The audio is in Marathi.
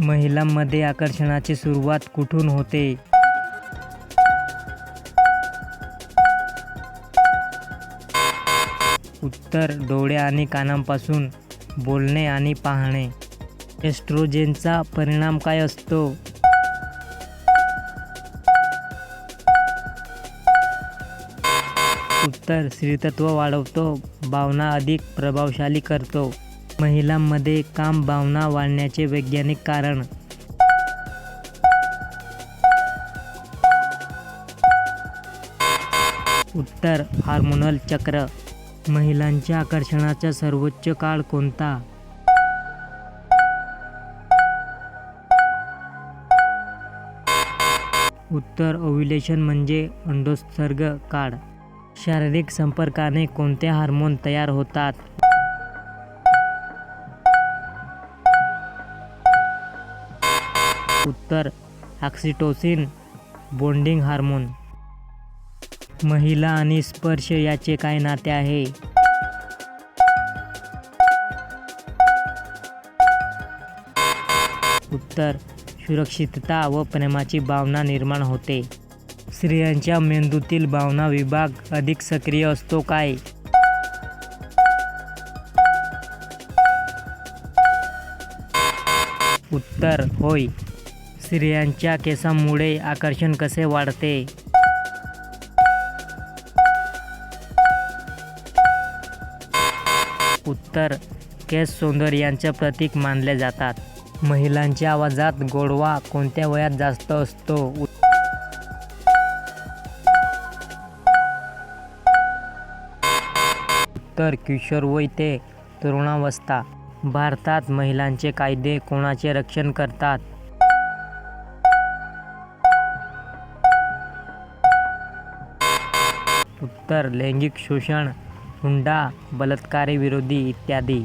महिलांमध्ये आकर्षणाची सुरुवात कुठून होते? उत्तर डोळे आणि कानांपासून. बोलणे आणि पाहणे. एस्ट्रोजेनचा परिणाम काय असतो? उत्तर स्त्रीत्व वाढवतो, भावना अधिक प्रभावशाली करतो. महिलांमध्ये काम भावना वाढण्याचे वैज्ञानिक कारण. उत्तर हार्मोनल चक्र. महिलांच्या आकर्षणाचा सर्वोच्च काळ कोणता? उत्तर ओव्ह्युलेशन म्हणजे अंडोत्सर्ग काळ. शारीरिक संपर्काने कोणते हार्मोन तयार होतात? उत्तर ऑक्सिटोसिन, बॉन्डिंग हार्मोन. महिला आणि स्पर्श याचे काय नाते आहे? उत्तर सुरक्षितता व प्रेमाची भावना निर्माण होते. स्त्रियांच्या मेंदूतील भावना विभाग अधिक सक्रिय असतो काय? उत्तर होय. स्त्रियांच्या केसांमुळे आकर्षण कसे वाढते? उत्तर केस सौंदर्याचे प्रतीक मानले जातात. महिलांच्या आवाजात गोडवा कोणत्या वयात जास्त असतो? उत्तर किशोरवय ते तरुणावस्था. भारतात महिलांचे कायदे कोणाचे रक्षण करतात? उत्तर लैंगिक शोषण, हुंडा, बलात्कारिविरोधी इत्यादी.